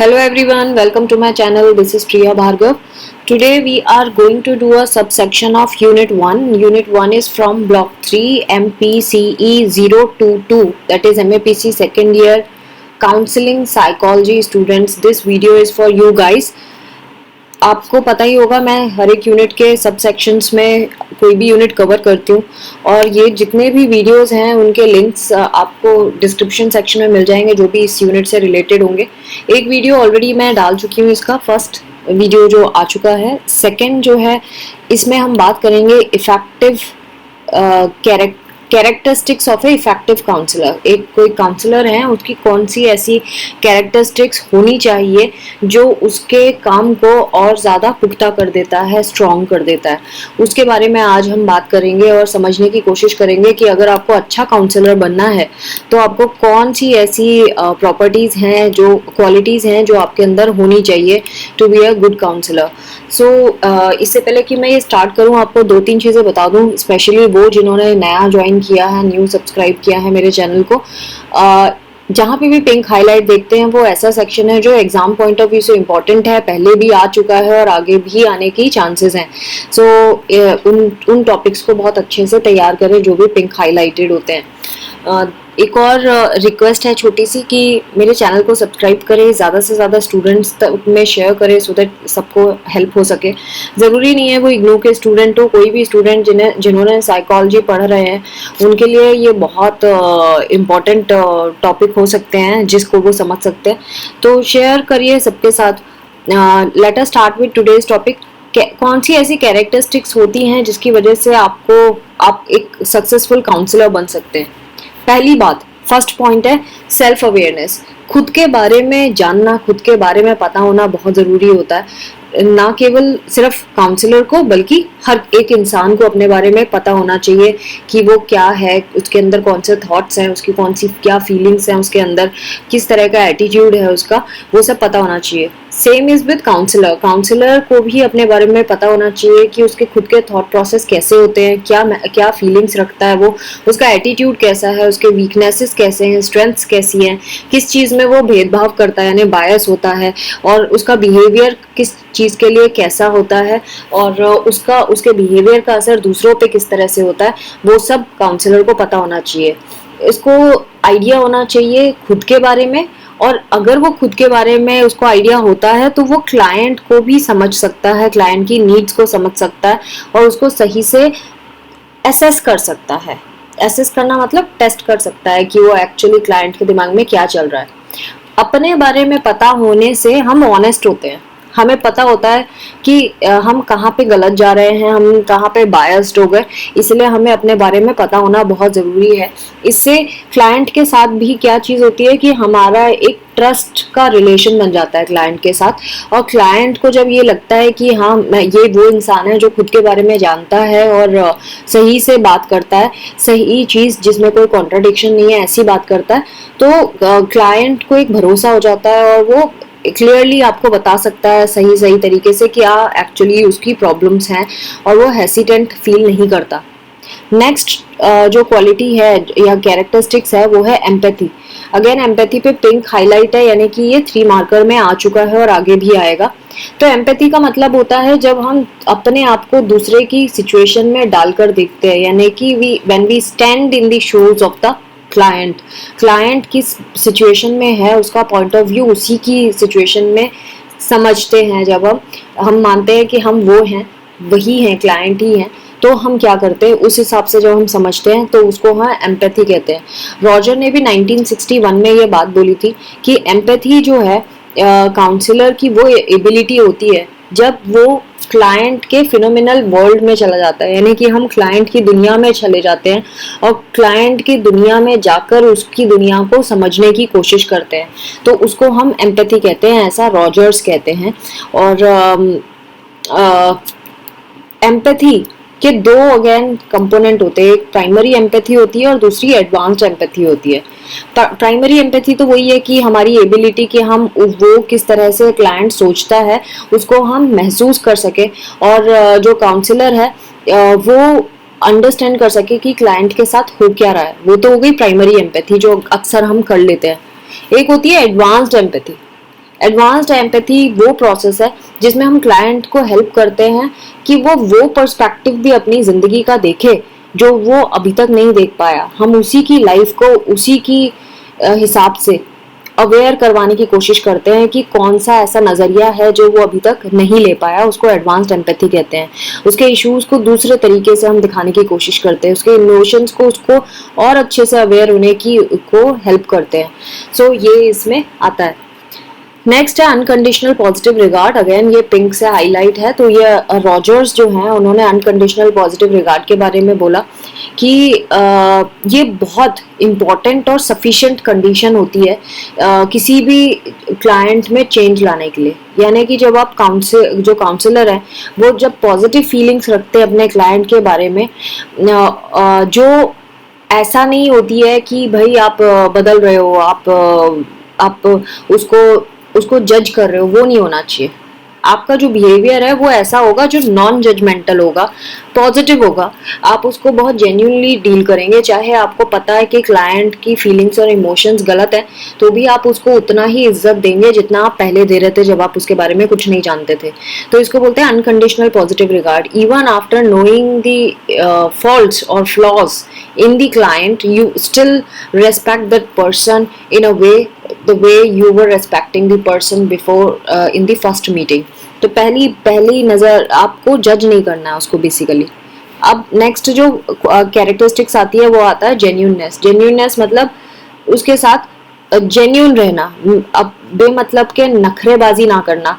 Hello everyone, welcome to my channel. This is Priya Bhargav. Today we are going to do a subsection of Unit 1. Unit 1 is from Block 3 MPCE 022, that is MAPC second year Counseling Psychology students. This video is for you guys. आपको पता ही होगा मैं हर एक unit के सब sections में कोई भी यूनिट कवर करती हूँ और ये जितने भी वीडियोस हैं उनके लिंक्स आपको डिस्क्रिप्शन सेक्शन में मिल जाएंगे जो भी इस यूनिट से रिलेटेड होंगे। एक वीडियो ऑलरेडी मैं डाल चुकी हूँ, इसका फर्स्ट वीडियो जो आ चुका है। सेकंड जो है इसमें हम बात करेंगे effective characteristics of a effective counsellor. एक कोई काउंसलर है उसकी कौन सी ऐसी कैरेक्टरिस्टिक्स होनी चाहिए जो उसके काम को और ज़्यादा पुख्ता कर देता है, स्ट्रॉन्ग कर देता है, उसके बारे में आज हम बात करेंगे और समझने की कोशिश करेंगे कि अगर आपको अच्छा काउंसलर बनना है तो आपको कौन सी ऐसी प्रॉपर्टीज़ हैं, जो क्वालिटीज़ हैं जो आपके अंदर होनी चाहिए to be a good counsellor. So इससे पहले कि मैं ये स्टार्ट करूँ आपको दो तीन चीज़ें बता दूँ, स्पेशली वो जिन्होंने नया ज्वाइन किया है, न्यू सब्सक्राइब किया है मेरे चैनल को। जहाँ पे भी पिंक हाईलाइट देखते हैं वो ऐसा सेक्शन है जो एग्जाम पॉइंट ऑफ व्यू से इम्पोर्टेंट है, पहले भी आ चुका है और आगे भी आने की चांसेस हैं। सो उन टॉपिक्स को बहुत अच्छे से तैयार करें जो भी पिंक हाईलाइटेड होते हैं। एक और रिक्वेस्ट है छोटी सी कि मेरे चैनल को सब्सक्राइब करें, ज़्यादा से ज़्यादा स्टूडेंट्स तक में शेयर करें सो दैट सबको हेल्प हो सके। ज़रूरी नहीं है वो इग्नू के स्टूडेंट हो, कोई भी स्टूडेंट जिन्होंने साइकोलॉजी पढ़ रहे हैं उनके लिए ये बहुत इम्पॉर्टेंट टॉपिक हो सकते हैं जिसको वो समझ सकते हैं। तो शेयर करिए सबके साथ। Let us start with today's topic. कौन सी ऐसी कैरेक्टरिस्टिक्स होती हैं जिसकी वजह से आप एक सक्सेसफुल काउंसलर बन सकते हैं। पहली बात, फर्स्ट पॉइंट है सेल्फ अवेयरनेस। खुद के बारे में जानना, खुद के बारे में पता होना बहुत ज़रूरी होता है। ना केवल सिर्फ काउंसलर को बल्कि हर एक इंसान को अपने बारे में पता होना चाहिए कि वो क्या है, उसके अंदर कौन से थॉट्स हैं, उसकी कौन सी क्या फीलिंग्स हैं, उसके अंदर किस तरह का एटीट्यूड है उसका, वो सब पता होना चाहिए। Same is with counsellor. Counsellor को भी अपने बारे में पता होना चाहिए कि उसके खुद के थॉट प्रोसेस कैसे होते हैं, क्या फीलिंग्स रखता है वो, उसका एटीट्यूड कैसा है, उसके वीकनेसेस कैसे हैं, स्ट्रेंथ्स कैसी हैं, किस चीज़ में वो भेदभाव करता है यानी बायस होता है, और उसका बिहेवियर किस चीज़ के लिए कैसा होता है और उसके बिहेवियर का असर दूसरों पे किस तरह से होता है, वो सब काउंसलर को पता होना चाहिए। इसको आइडिया होना चाहिए खुद के बारे में, और अगर वो खुद के बारे में उसको आइडिया होता है तो वो क्लाइंट को भी समझ सकता है, क्लाइंट की नीड्स को समझ सकता है और उसको सही से एसेस कर सकता है। एसेस करना मतलब टेस्ट कर सकता है कि वो एक्चुअली क्लाइंट के दिमाग में क्या चल रहा है। अपने बारे में पता होने से हम ऑनेस्ट होते हैं, हमें पता होता है कि हम कहाँ पे गलत जा रहे हैं, हम कहाँ पे बायस्ड हो गए, इसलिए हमें अपने बारे में पता होना बहुत ज़रूरी है। इससे क्लाइंट के साथ भी क्या चीज़ होती है कि हमारा एक ट्रस्ट का रिलेशन बन जाता है क्लाइंट के साथ, और क्लाइंट को जब ये लगता है कि हाँ ये वो इंसान है जो खुद के बारे में जानता है और सही से बात करता है, सही चीज़ जिसमें कोई कॉन्ट्राडिक्शन नहीं है ऐसी बात करता है, तो क्लाइंट को एक भरोसा हो जाता है और वो क्लियरली आपको बता सकता है सही तरीके से क्या एक्चुअली उसकी प्रॉब्लम्स हैं और वो हेसिटेंट फील नहीं करता। नेक्स्ट जो क्वालिटी है या कैरेक्टरिस्टिक्स है वो है एम्पैथी। अगेन एम्पैथी पे पिंक हाईलाइट है, यानी कि ये 3 मार्कर में आ चुका है और आगे भी आएगा। तो एम्पैथी का मतलब होता है जब हम अपने आप को दूसरे की सिचुएशन में डालकर देखते हैं, यानी कि when we stand in the shoes of the client किस सिचुएशन में है, उसका पॉइंट ऑफ व्यू उसी की सिचुएशन में समझते हैं। जब हम मानते हैं कि हम वो हैं, वही हैं, क्लाइंट ही हैं, तो हम क्या करते हैं उस हिसाब से जब हम समझते हैं तो उसको हम एम्पैथी कहते हैं। रॉजर ने भी 1961 में ये बात बोली थी कि एम्पैथी जो है काउंसलर की वो एबिलिटी होती है जब वो क्लाइंट के फिनोमिनल वर्ल्ड में चला जाता है, यानी कि हम क्लाइंट की दुनिया में चले जाते हैं और क्लाइंट की दुनिया में जाकर उसकी दुनिया को समझने की कोशिश करते हैं, तो उसको हम एम्पैथी कहते हैं, ऐसा रॉजर्स कहते हैं। और एम्पैथी के 2 अगेन कंपोनेंट होते हैं, एक प्राइमरी एम्पैथी होती है और दूसरी एडवांस्ड एम्पैथी होती है। प्राइमरी एम्पैथी तो वही है कि हमारी एबिलिटी कि हम वो किस तरह से क्लाइंट सोचता है उसको हम महसूस कर सके, और जो काउंसलर है वो अंडरस्टैंड कर सके कि क्लाइंट के साथ हो क्या रहा है। वो तो हो गई प्राइमरी एम्पैथी जो अक्सर हम कर लेते हैं। एक होती है एडवांस्ड एम्पैथी। एडवांस्ड एम्पैथी वो प्रोसेस है जिसमें हम क्लाइंट को हेल्प करते हैं कि वो पर्सपेक्टिव भी अपनी जिंदगी का देखे जो वो अभी तक नहीं देख पाया। हम उसी की लाइफ को उसी की हिसाब से अवेयर करवाने की कोशिश करते हैं कि कौन सा ऐसा नजरिया है जो वो अभी तक नहीं ले पाया, उसको एडवांस्ड एम्पैथी कहते हैं। उसके इश्यूज को दूसरे तरीके से हम दिखाने की कोशिश करते हैं, उसके इमोशंस को उसको और अच्छे से अवेयर होने की को हेल्प करते हैं। सो ये इसमें आता है। नेक्स्ट है अनकंडीशनल पॉजिटिव रिगार्ड। अगेन ये पिंक से हाईलाइट है। तो ये रॉजर्स जो हैं उन्होंने अनकंडीशनल पॉजिटिव रिगार्ड के बारे में बोला कि ये बहुत इम्पॉर्टेंट और सफिशिएंट कंडीशन होती है किसी भी क्लाइंट में चेंज लाने के लिए। यानी कि जब आप काउंसलर हैं वो जब पॉजिटिव फीलिंग्स रखते हैं अपने क्लाइंट के बारे में, जो ऐसा नहीं होती है कि भाई आप बदल रहे हो, आप उसको जज कर रहे हो, वो नहीं होना चाहिए। आपका जो बिहेवियर है वो ऐसा होगा जो नॉन जजमेंटल होगा, पॉजिटिव होगा। आप उसको बहुत जेन्युइनली डील करेंगे, चाहे आपको पता है कि क्लाइंट की फीलिंग्स और इमोशंस गलत है तो भी आप उसको उतना ही इज्जत देंगे जितना आप पहले दे रहे थे जब आप उसके बारे में कुछ नहीं जानते थे। तो इसको बोलते हैं unconditional positive regard. Even after knowing the faults और flaws in the client, you still respect that person in a way, the way you were respecting the person before in the first meeting. तो पहली नज़र आपको जज नहीं करना है उसको बेसिकली। अब नेक्स्ट जो कैरेक्टरिस्टिक्स आती है वो आता है जेन्यूननेस। जेन्यूननेस मतलब उसके साथ जेन्यून रहना, अब बेमतलब के नखरेबाजी ना करना,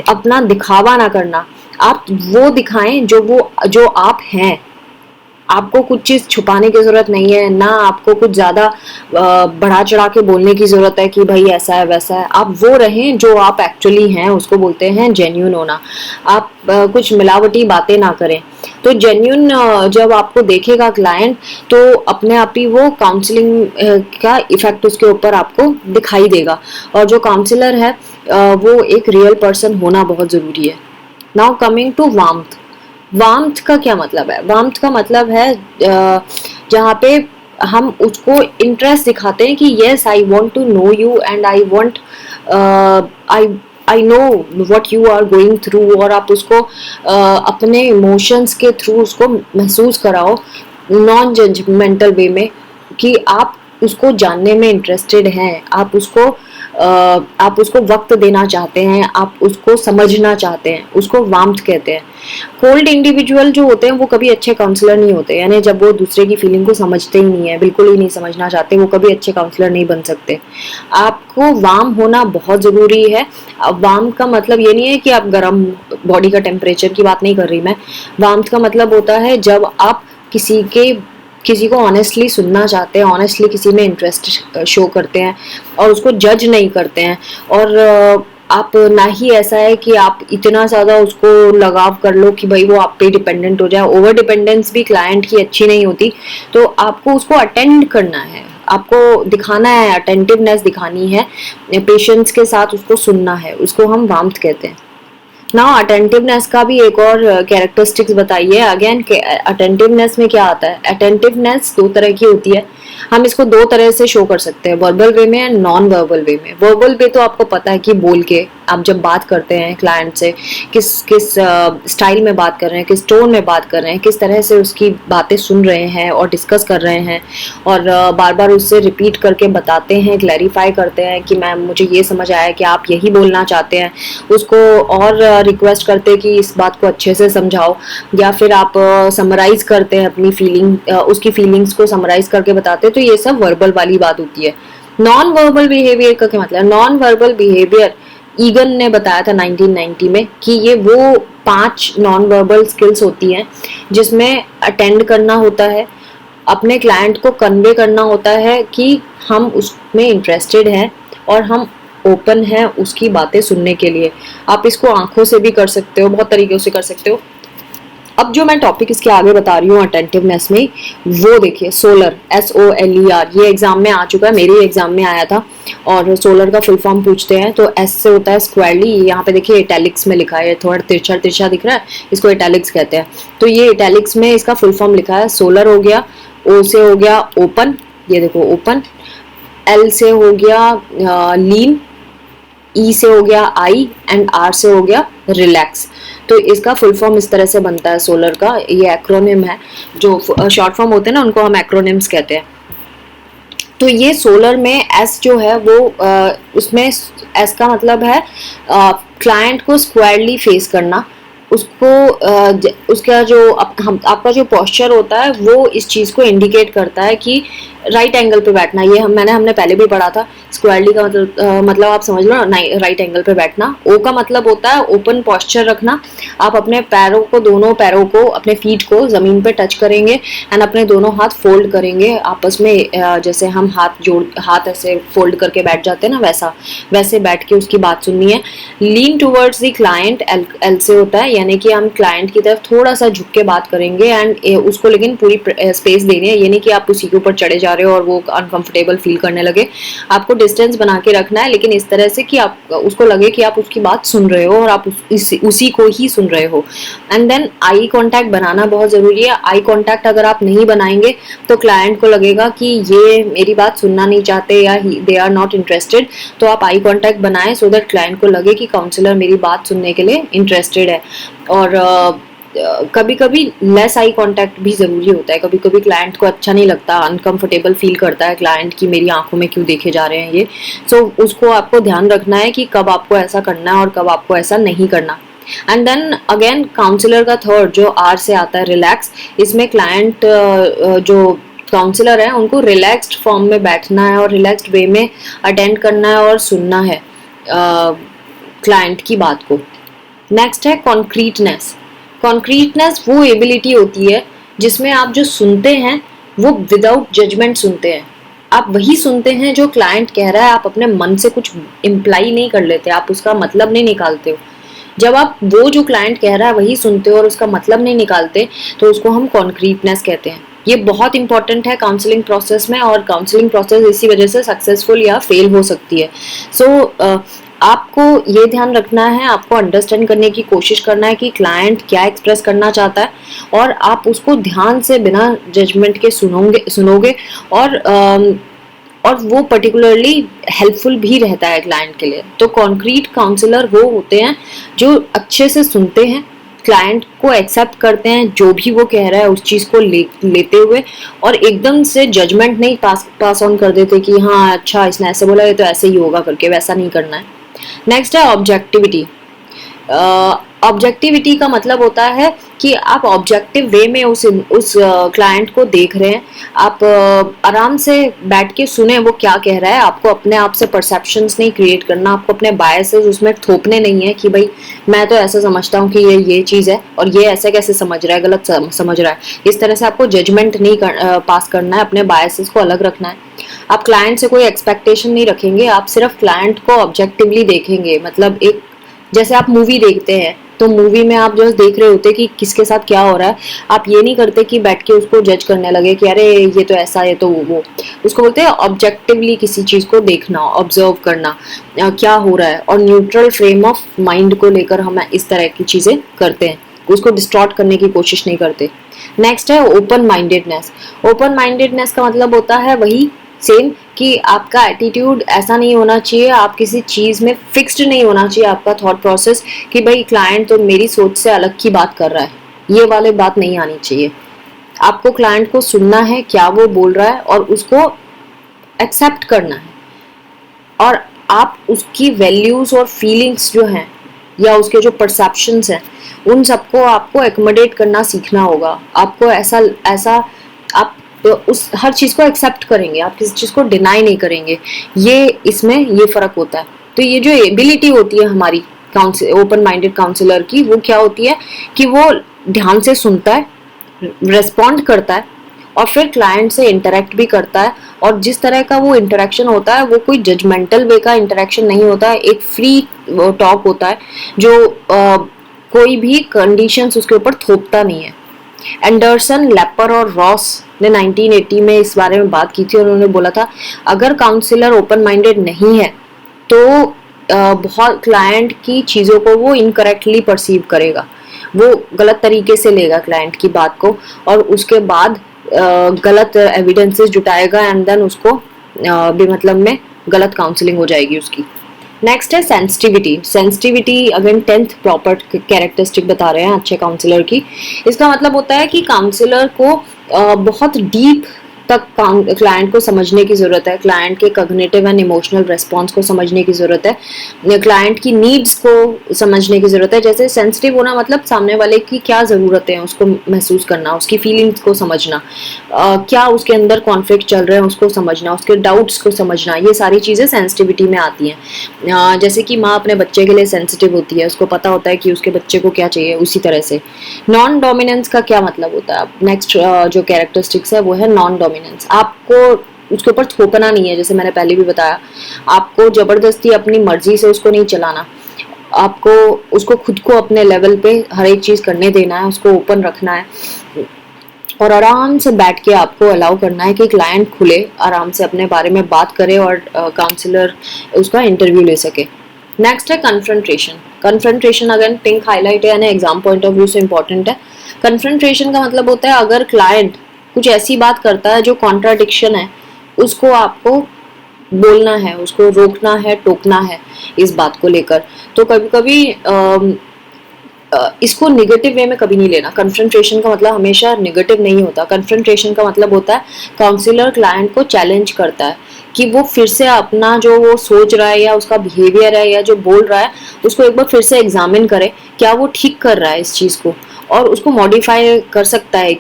अपना दिखावा ना करना। आप वो दिखाएं जो आप हैं। आपको कुछ चीज छुपाने की जरूरत नहीं है, ना आपको कुछ ज्यादा बढ़ा चढ़ा के बोलने की जरूरत है कि भाई ऐसा है वैसा है। आप वो रहें जो आप एक्चुअली हैं, उसको बोलते हैं जेन्यून होना। आप कुछ मिलावटी बातें ना करें। तो जेन्यून जब आपको देखेगा क्लाइंट तो अपने आप ही वो काउंसलिंग का इफेक्ट उसके ऊपर आपको दिखाई देगा। और जो काउंसलर है वो एक रियल पर्सन होना बहुत जरूरी है। Now coming to warmth. Warmth का क्या मतलब है? वार्मथ का मतलब है जहाँ पे हम उसको इंटरेस्ट दिखाते हैं कि yes I want to know you and I want I know what you are going through, और आप उसको अपने इमोशंस के थ्रू उसको महसूस कराओ नॉन जजमेंटल वे में कि आप उसको जानने में इंटरेस्टेड हैं, आप उसको वक्त देना चाहते हैं, आप उसको समझना चाहते हैं। उसको वार्मथ कहते हैं। कोल्ड इंडिविजुअल जो होते हैं वो कभी अच्छे काउंसलर नहीं होते। यानी जब वो दूसरे की फीलिंग को समझते ही नहीं है, बिल्कुल ही नहीं समझना चाहते, वो कभी अच्छे काउंसलर नहीं बन सकते। आपको वार्म होना बहुत जरूरी है। वार्म का मतलब ये नहीं है कि आप गर्म बॉडी का टेम्परेचर की बात नहीं कर रही मैं। वार्मथ का मतलब होता है जब आप किसी को ऑनेस्टली सुनना चाहते हैं, ऑनेस्टली किसी में इंटरेस्ट शो करते हैं और उसको जज नहीं करते हैं। और आप ना ही ऐसा है कि आप इतना ज़्यादा उसको लगाव कर लो कि भाई वो आप पे डिपेंडेंट हो जाए। ओवर डिपेंडेंस भी क्लाइंट की अच्छी नहीं होती। तो आपको उसको अटेंड करना है, आपको दिखाना है, अटेंटिवनेस दिखानी है, पेशेंस के साथ उसको सुनना है। उसको हम वार्मथ कहते हैं। नाउ अटेंटिवनेस का भी एक और कैरेक्टरिस्टिक्स बताइए। अगेन अटेंटिवनेस में क्या आता है? अटेंटिवनेस दो तरह की होती है। हम इसको दो तरह से शो कर सकते हैं, वर्बल वे में एंड नॉन वर्बल वे में। वर्बल वे तो आपको पता है कि बोल के आप जब बात करते हैं क्लाइंट से, किस स्टाइल में बात कर रहे हैं, किस टोन में बात कर रहे हैं, किस तरह से उसकी बातें सुन रहे हैं और डिस्कस कर रहे हैं, और बार बार उससे रिपीट करके बताते हैं, क्लैरिफाई करते हैं कि मैम मुझे ये समझ आया कि आप यही बोलना चाहते हैं। उसको और रिक्वेस्ट करते हैं कि इस बात को अच्छे से समझाओ, या फिर आप समराइज करते हैं अपनी उसकी फीलिंग्स को समराइज करके बताते हैं। तो ये सब वर्बल वाली बात होती है। नॉन वर्बल बिहेवियर का क्या मतलब? नॉन वर्बल बिहेवियर ईगन ने बताया था 1990 में कि ये वो 5 नॉन वर्बल स्किल्स होती हैं जिसमें अटेंड करना होता है, अपने क्लाइंट को कन्वे करना होता है कि हम उसमें इंटरेस्टेड हैं और हम ओपन है उसकी बातें सुनने के लिए। आप इसको आंखों से भी कर सकते हो, बहुत तरीकों से कर सकते हो। अब जो मैं टॉपिक इसके आगे बता रही हूँ अटेंटिवनेस में, वो देखिए सोलर, SOLER, ये एग्जाम में आ चुका है, मेरे एग्जाम में आया था। और सोलर का फुल फॉर्म पूछते हैं तो S से होता है स्क्वायरली। यहाँ पे देखिए इटैलिक्स में लिखा है, थोड़ा तिरछा तिरछा दिख रहा है, इसको इटैलिक्स कहते हैं। तो ये इटैलिक्स में इसका फुल फॉर्म लिखा है। सोलर हो गया, O से हो गया ओपन, ये देखो ओपन। L से हो गया लीन, ई से हो गया आई एंड आर से हो गया रिलैक्स। तो इसका फुल फॉर्म इस तरह से बनता है सोलर का, ये एक्रोनिम है। जो शॉर्ट फॉर्म होते हैं ना उनको हम एक्रोनिम्स कहते हैं। तो ये सोलर में एस जो है वो उसमें एस का मतलब है क्लाइंट को स्क्वायरली फेस करना, उसको उसका जो आपका जो पोस्चर होता है वो इस चीज़ को इंडिकेट करता है कि राइट एंगल पे बैठना। ये हमने पहले भी पढ़ा था। स्क्वायरली का मतलब आप समझ लो ना, राइट एंगल पे बैठना। ओ का मतलब होता है ओपन पोस्चर रखना। आप अपने पैरों को, दोनों पैरों को, अपने फीट को ज़मीन पे टच करेंगे एंड अपने दोनों हाथ फोल्ड करेंगे आपस में, जैसे हम हाथ ऐसे फोल्ड करके बैठ जाते हैं ना, वैसे बैठ के उसकी बात सुननी है। लीन टूवर्ड्स द क्लाइंट, एल से होता है, यानी कि हम क्लाइंट की तरफ थोड़ा सा झुक के बात करेंगे एंड उसको लेकिन पूरी स्पेस देनी है। ये नहीं कि आप उसी के ऊपर चढ़े जा रहे हो और वो अनकंफर्टेबल फील करने लगे। आपको डिस्टेंस बना के रखना है, लेकिन इस तरह से कि आप उसको लगे कि आप उसकी बात सुन रहे हो और आप उसी को ही सुन रहे हो। एंड देन आई कांटेक्ट बनाना बहुत जरूरी है। आई कांटेक्ट अगर आप नहीं बनाएंगे तो क्लाइंट को लगेगा कि ये मेरी बात सुनना नहीं चाहते या दे आर नॉट इंटरेस्टेड। तो आप आई कांटेक्ट बनाएं सो दैट क्लाइंट को लगे कि काउंसलर मेरी बात सुनने के लिए इंटरेस्टेड है। और कभी कभी लेस आई कांटेक्ट भी जरूरी होता है। कभी कभी क्लाइंट को अच्छा नहीं लगता, अनकंफर्टेबल फील करता है क्लाइंट की मेरी आंखों में क्यों देखे जा रहे हैं ये। सो उसको आपको ध्यान रखना है कि कब आपको ऐसा करना है और कब आपको ऐसा नहीं करना। एंड देन अगेन काउंसलर का थर्ड जो आर से आता है रिलैक्स, इसमें क्लाइंट जो काउंसलर है उनको रिलैक्स्ड फॉर्म में बैठना है और रिलैक्स्ड वे में अटेंड करना है और सुनना है क्लाइंट की बात को। नेक्स्ट है कॉन्क्रीटनेस। कॉन्क्रीटनेस वो एबिलिटी होती है जिसमें आप जो सुनते हैं वो विदाउट जजमेंट सुनते हैं। आप वही सुनते हैं जो क्लाइंट कह रहा है, आप अपने मन से कुछ इम्प्लाई नहीं कर लेते, आप उसका मतलब नहीं निकालते हो। जब आप वो जो क्लाइंट कह रहा है वही सुनते हो और उसका मतलब नहीं निकालते तो उसको हम कॉन्क्रीटनेस कहते हैं। ये बहुत इंपॉर्टेंट है काउंसलिंग प्रोसेस में, और काउंसलिंग प्रोसेस इसी वजह से सक्सेसफुल या फेल हो सकती है। सो आपको ये ध्यान रखना है, आपको अंडरस्टैंड करने की कोशिश करना है कि क्लाइंट क्या एक्सप्रेस करना चाहता है, और आप उसको ध्यान से बिना जजमेंट के सुनोगे और वो पर्टिकुलरली हेल्पफुल भी रहता है क्लाइंट के लिए। तो कॉन्क्रीट काउंसलर वो होते हैं जो अच्छे से सुनते हैं, क्लाइंट को एक्सेप्ट करते हैं जो भी वो कह रहा है उस चीज़ को लेते हुए, और एकदम से जजमेंट नहीं पास ऑन कर देते कि हाँ अच्छा इसने ऐसे बोला है तो ऐसे ही होगा करके, वैसा नहीं करना है। नेक्स्ट है ऑब्जेक्टिविटी। ऑब्जेक्टिविटी का मतलब होता है कि आप ऑब्जेक्टिव वे में उस क्लाइंट को देख रहे हैं। आप आराम से बैठ के सुने वो क्या कह रहा है। आपको अपने आप से परसेप्शंस नहीं क्रिएट करना, आपको अपने बायसेस उसमें थोपने नहीं है कि भाई मैं तो ऐसा समझता हूँ कि ये चीज़ है और ये ऐसे कैसे समझ रहा है, गलत समझ रहा है। इस तरह से आपको जजमेंट नहीं पास करना है, अपने बायसेस को अलग रखना है। आप क्लाइंट से कोई एक्सपेक्टेशन नहीं रखेंगे, आप सिर्फ क्लाइंट को ऑब्जेक्टिवली देखेंगे। मतलब एक जैसे आप मूवी देखते हैं तो मूवी में आप जस्ट देख रहे होते कि किसके साथ क्या हो रहा है, आप ये नहीं करते कि बैठ के उसको जज करने लगे कि अरे ये तो ऐसा है तो वो। उसको बोलते हैं ऑब्जेक्टिवली किसी चीज़ को देखना, ऑब्जर्व करना क्या हो रहा है, और न्यूट्रल फ्रेम ऑफ माइंड को लेकर हम इस तरह की चीज़ें करते हैं, उसको डिस्टॉर्ट करने की कोशिश नहीं करते। नेक्स्ट है ओपन माइंडेडनेस। ओपन माइंडेडनेस का मतलब होता है वही सेम कि आपका एटीट्यूड ऐसा नहीं होना चाहिए, आप किसी चीज़ में फिक्स्ड नहीं होना चाहिए आपका थॉट प्रोसेस कि भाई क्लाइंट तो मेरी सोच से अलग की बात कर रहा है, ये वाली बात नहीं आनी चाहिए। आपको क्लाइंट को सुनना है क्या वो बोल रहा है और उसको एक्सेप्ट करना है, और आप उसकी वैल्यूज और फीलिंग्स जो हैं या उसके जो परसेप्शंस हैं उन सबको आपको एकोमोडेट करना सीखना होगा। आपको ऐसा आप तो उस हर चीज़ को एक्सेप्ट करेंगे, आप किसी चीज़ को डिनाई नहीं करेंगे। इसमें ये फ़र्क होता है। तो ये जो एबिलिटी होती है हमारी ओपन माइंडेड काउंसलर की, वो क्या होती है कि वो ध्यान से सुनता है, रेस्पॉन्ड करता है और फिर क्लाइंट से इंटरेक्ट भी करता है। और जिस तरह का वो इंटरेक्शन होता है वो कोई जजमेंटल वे का इंटरेक्शन नहीं होता है, एक फ्री टॉक होता है जो कोई भी कंडीशंस उसके ऊपर थोपता नहीं है। एंडरसन, लैपर और रॉस ने 1980 में इस बारे में बात की थी और उन्होंने बोला था अगर काउंसलर ओपन माइंडेड नहीं है तो बहुत क्लाइंट की चीज़ों को वो इनकरेक्टली परसीव करेगा, वो गलत तरीके से लेगा क्लाइंट की बात को और उसके बाद गलत एविडेंसेस जुटाएगा एंड देन उसको बेमतलब में गलत काउंसलिंग हो जाएगी उसकी। नेक्स्ट है sensitivity. Sensitivity again 10th proper characteristic बता रहे हैं अच्छे काउंसलर की। इसका मतलब होता है कि काउंसलर को बहुत डीप तक क्लाइंट को समझने की जरूरत है, क्लाइंट के कॉग्निटिव एंड इमोशनल रेस्पॉन्स को समझने की जरूरत है, क्लाइंट की नीड्स को समझने की जरूरत है। जैसे सेंसिटिव होना मतलब सामने वाले की क्या जरूरतें हैं उसको महसूस करना, उसकी फीलिंग्स को समझना, क्या उसके अंदर कॉन्फ्लिक्ट चल रहे हैं उसको समझना, उसके डाउट्स को समझना, ये सारी चीजें सेंसिटिविटी में आती हैं। जैसे कि माँ अपने बच्चे के लिए सेंसिटिव होती है, उसको पता होता है कि उसके बच्चे को क्या चाहिए, उसी तरह से नॉन डोमिनेंस का क्या मतलब होता है। नेक्स्ट जो कैरेक्टरिस्टिक्स है वो है नॉन डोमिनेंस। आपको उसके ऊपर थोपना नहीं है, जैसे मैंने पहले भी बताया, आपको जबरदस्ती अपनी मर्जी से उसको नहीं चलाना, आपको उसको खुद को अपने लेवल पे हर एक चीज करने देना है, उसको ओपन रखना है और आराम से बैठ के आपको अलाउ करना है कि क्लाइंट खुले आराम से अपने बारे में बात करे और काउंसलर उसका इंटरव्यू ले सके। नेक्स्ट है confrontation. Confrontation again pink highlight है यानी एग्जाम पॉइंट ऑफ व्यू से इंपॉर्टेंट है। कन्फ्रंट्रेशन का मतलब होता है अगर क्लाइंट कुछ ऐसी बात करता है जो कॉन्ट्राडिक्शन है, उसको आपको बोलना है, उसको रोकना है, टोकना है इस बात को लेकर। तो कभी कभी इसको निगेटिव वे में कभी नहीं लेना। कन्फ्रंट्रेशन का मतलब हमेशा निगेटिव नहीं होता। कन्फ्रंट्रेशन का मतलब होता है काउंसलर क्लाइंट को चैलेंज करता है कि वो फिर से अपना जो वो सोच रहा है या उसका बिहेवियर है या जो बोल रहा है उसको एक बार फिर से एग्जामिन करे, क्या वो ठीक कर रहा है इस चीज़ को और उसको मॉडिफाई कर सकता है,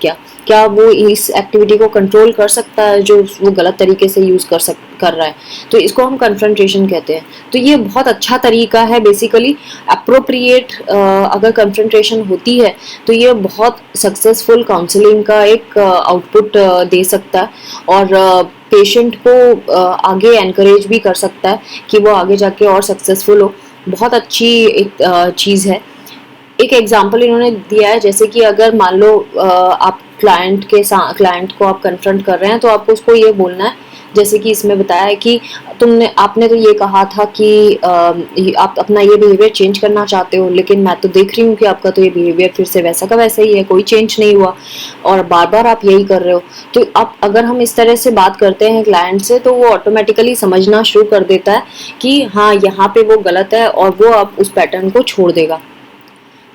क्या वो इस एक्टिविटी को कंट्रोल कर सकता है जो वो गलत तरीके से यूज़ कर रहा है। तो इसको हम कन्फ्रंट्रेशन कहते हैं। तो ये बहुत अच्छा तरीका है बेसिकली अप्रोप्रिएट। अगर कन्फ्रंट्रेशन होती है तो ये बहुत सक्सेसफुल काउंसलिंग का एक आउटपुट दे सकता है और पेशेंट को आगे एनकरेज भी कर सकता है कि वो आगे जाके और सक्सेसफुल हो। बहुत अच्छी एक चीज़ है। एक एग्जांपल इन्होंने दिया है, जैसे कि अगर मान लो आप क्लाइंट को आप कन्फ्रंट कर रहे हैं तो आपको उसको ये बोलना है, जैसे कि इसमें बताया है कि आपने तो ये कहा था कि आप अपना ये बिहेवियर चेंज करना चाहते हो, लेकिन मैं तो देख रही हूँ कि आपका तो ये बिहेवियर फिर से वैसा का वैसा ही है, कोई चेंज नहीं हुआ और बार बार आप यही कर रहे हो। तो आप अगर हम इस तरह से बात करते हैं क्लाइंट से तो वो ऑटोमेटिकली समझना शुरू कर देता है कि हाँ यहाँ पे वो गलत है और वो अब उस पैटर्न को छोड़ देगा।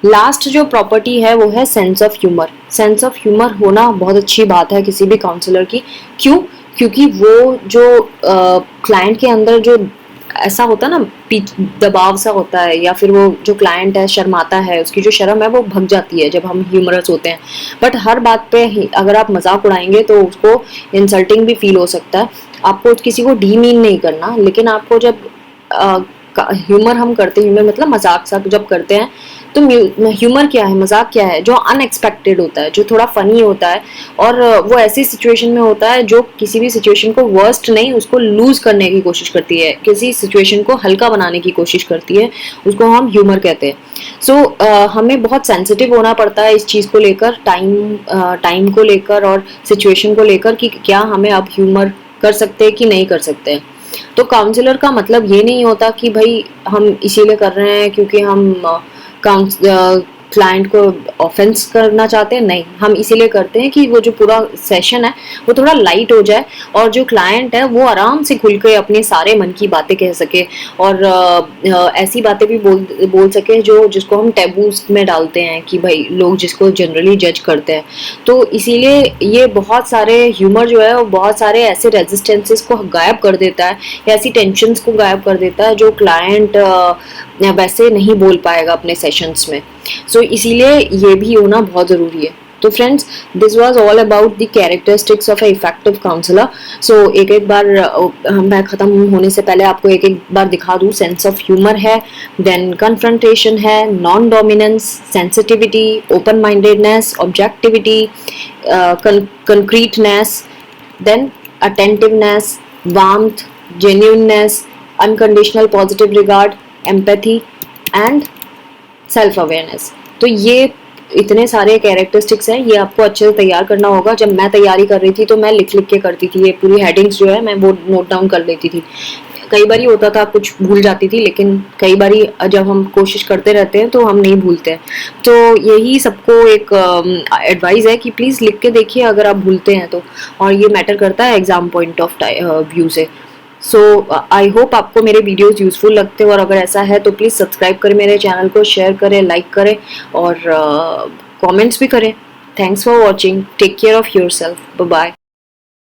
लास्ट जो प्रॉपर्टी है वो है sense of humour. Sense of humour होना बहुत अच्छी बात है किसी भी काउंसलर की। क्यों? क्योंकि वो जो क्लाइंट के अंदर जो ऐसा होता है ना, दबाव सा होता है या फिर वो जो क्लाइंट है शर्माता है, उसकी जो शर्म है वो भग जाती है जब हम ह्यूमरस होते हैं। बट हर बात पे अगर आप मजाक उड़ाएंगे तो उसको इंसल्टिंग भी फील हो सकता है। आपको किसी को डीमीन नहीं करना, लेकिन आपको जब ह्यूमर हम करते हैं, ह्यूमर मतलब मजाक सा जब करते हैं, तो ह्यूमर क्या है, मजाक क्या है, जो अनएक्सपेक्टेड होता है, जो थोड़ा फनी होता है और वो ऐसी सिचुएशन में होता है जो किसी भी सिचुएशन को वर्स्ट नहीं उसको लूज करने की कोशिश करती है, किसी सिचुएशन को हल्का बनाने की कोशिश करती है, उसको हम ह्यूमर कहते हैं। सो हमें बहुत सेंसिटिव होना पड़ता है इस चीज़ को लेकर, टाइम को लेकर और सिचुएशन को लेकर कि क्या हमें अब ह्यूमर कर सकते हैं कि नहीं कर सकते हैं। तो काउंसलर का मतलब ये नहीं होता कि भाई हम इसीलिए कर रहे हैं क्योंकि हम क्लाइंट को ऑफेंस करना चाहते हैं, नहीं, हम इसीलिए करते हैं कि वो जो पूरा सेशन है वो थोड़ा लाइट हो जाए और जो क्लाइंट है वो आराम से खुल के अपने सारे मन की बातें कह सके और ऐसी बातें भी बोल सके जिसको हम टैबूज में डालते हैं कि भाई लोग जिसको जनरली जज करते हैं। तो इसीलिए ये बहुत सारे ह्यूमर जो है वो बहुत सारे ऐसे रेजिस्टेंसेस को गायब कर देता है, ऐसी टेंशन्स को गायब कर देता है जो क्लाइंट वैसे नहीं बोल पाएगा अपने सेशंस में। सो इसीलिए ये भी होना बहुत ज़रूरी है। तो friends, this was all about the characteristics of a effective counsellor. So एक बार मैं ख़त्म होने से पहले आपको एक बार दिखा दूँ। सेंस ऑफ ह्यूमर है, देन कन्फ्रंटेशन है, non dominance, sensitivity, open mindedness, objectivity, concreteness, then attentiveness, warmth, genuineness, unconditional positive regard, empathy and self awareness. तो ये इतने सारे कैरेक्टरिस्टिक्स हैं, ये आपको अच्छे से तैयार करना होगा। जब मैं तैयारी कर रही थी तो मैं लिख के करती थी, ये पूरी हेडिंग्स जो है मैं वो नोट डाउन कर लेती थी। कई बार होता था कुछ भूल जाती थी, लेकिन कई बार जब हम कोशिश करते रहते हैं तो हम नहीं भूलते हैं। तो यही सबको एक एडवाइस है कि प्लीज़ लिख के देखिए अगर आप भूलते हैं तो, और ये मैटर करता है एग्जाम पॉइंट ऑफ व्यू से। सो आई होप आपको मेरे वीडियोस यूजफुल लगते हैं, और अगर ऐसा है तो प्लीज़ सब्सक्राइब करें मेरे चैनल को, शेयर करें, लाइक करें और कमेंट्स भी करें। Thanks for watching, take care of your self, bye bye.